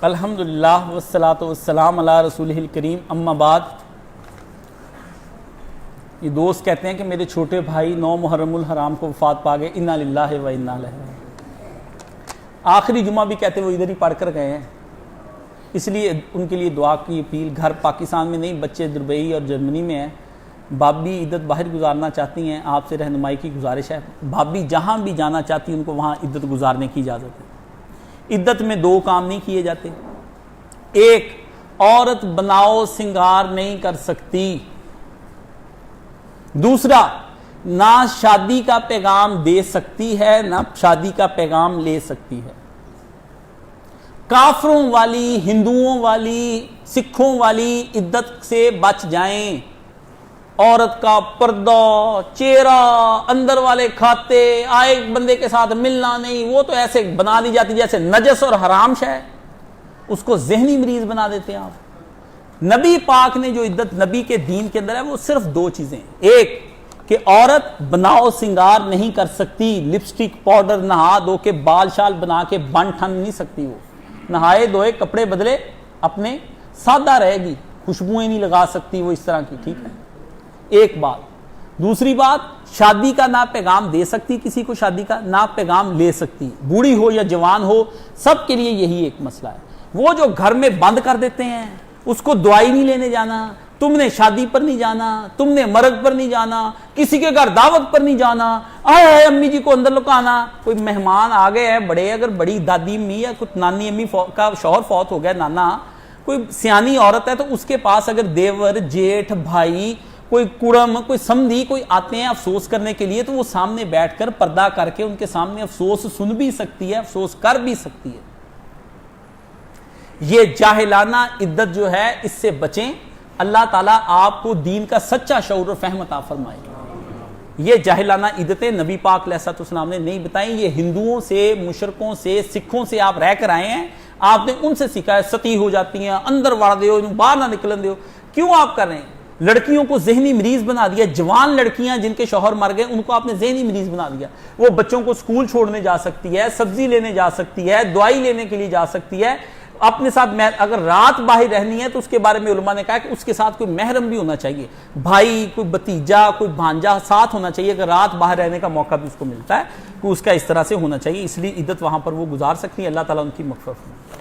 الحمدللہ والصلاۃ والسلام علی رسولہ الکریم، اما بعد۔ یہ دوست کہتے ہیں کہ میرے چھوٹے بھائی 9 محرم الحرام کو وفات پا گئے، انا للہ و انا الیہ راجعون۔ آخری جمعہ بھی کہتے وہ ادھر ہی پڑھ کر گئے ہیں، اس لیے ان کے لیے دعا کی اپیل۔ گھر پاکستان میں نہیں، بچے دبئی اور جرمنی میں ہیں۔ بابی عدت باہر گزارنا چاہتی ہیں، آپ سے رہنمائی کی گزارش ہے۔ بابی جہاں بھی جانا چاہتی ہیں ان کو وہاں عدت گزارنے کی اجازت ہے۔ عدت میں 2 کام نہیں کیے جاتے۔ ایک، عورت بناؤ سنگار نہیں کر سکتی۔ دوسرا، نہ شادی کا پیغام دے سکتی ہے نہ شادی کا پیغام لے سکتی ہے۔ کافروں والی، ہندوؤں والی، سکھوں والی عدت سے بچ جائیں۔ عورت کا پردہ، چہرہ، اندر والے کھاتے، آئے بندے کے ساتھ ملنا نہیں، وہ تو ایسے بنا دی جاتی جیسے نجس اور حرام شے، اس کو ذہنی مریض بنا دیتے ہیں آپ۔ نبی پاک نے جو عدت نبی کے دین کے اندر ہے وہ صرف 2 چیزیں ہیں۔ ایک کہ عورت بناؤ سنگار نہیں کر سکتی، لپسٹک پاؤڈر نہا دو کے بال شال بنا کے بن ٹھن نہیں سکتی، وہ نہائے دھوئے کپڑے بدلے اپنے سادہ رہے گی، خوشبوئیں نہیں لگا سکتی وہ اس طرح کی، ٹھیک ہے، ایک بات۔ دوسری بات، شادی کا نہ پیغام دے سکتی، کسی کو شادی کا نہ پیغام لے سکتی، بوڑھی ہو یا جوان ہو، سب کے لیے یہی ایک مسئلہ ہے۔ وہ جو گھر میں بند کر دیتے ہیں، اس کو دعائی نہیں لینے جانا، تم نے شادی پر نہیں جانا، تم نے مرگ پر نہیں جانا، کسی کے گھر دعوت پر نہیں جانا، آئے امی جی کو اندر لکانا، کوئی مہمان آ گئے ہیں بڑے، اگر بڑی دادی امی یا کچھ نانی امی کا شوہر فوت ہو گیا، نانا کوئی سیانی عورت ہے، تو اس کے پاس اگر دیور، جیٹھ، بھائی، کوئی کڑم، کوئی سمدھی، کوئی آتے ہیں افسوس کرنے کے لیے، تو وہ سامنے بیٹھ کر پردہ کر کے ان کے سامنے افسوس سن بھی سکتی ہے، افسوس کر بھی سکتی ہے۔ یہ جاہلانہ عدت جو ہے، اس سے بچیں، اللہ تعالیٰ آپ کو دین کا سچا شعور و فہم عطا فرمائے۔ یہ جاہلانہ عدتیں نبی پاک علیہ السلام نے نہیں بتائیں، یہ ہندوؤں سے، مشرکوں سے، سکھوں سے آپ رہ کر آئے ہیں، آپ نے ان سے سیکھا ہے۔ ستی ہو جاتی ہیں، اندر واڑ دیو، باہر نہ نکلن دیو، کیوں آپ کر رہے ہیں؟ لڑکیوں کو ذہنی مریض بنا دیا، جوان لڑکیاں جن کے شوہر مر گئے ان کو آپ نے ذہنی مریض بنا دیا۔ وہ بچوں کو سکول چھوڑنے جا سکتی ہے، سبزی لینے جا سکتی ہے، دوائی لینے کے لیے جا سکتی ہے، اپنے ساتھ اگر رات باہر رہنی ہے تو اس کے بارے میں علماء نے کہا کہ اس کے ساتھ کوئی محرم بھی ہونا چاہیے، بھائی، کوئی بھتیجا، کوئی بھانجا ساتھ ہونا چاہیے، اگر رات باہر رہنے کا موقع بھی اس کو ملتا ہے کہ اس کا اس طرح سے ہونا چاہیے، اس لیے عدت وہاں پر وہ گزار سکتی ہے۔ اللہ تعالیٰ ان کی مغفرت فرمائے۔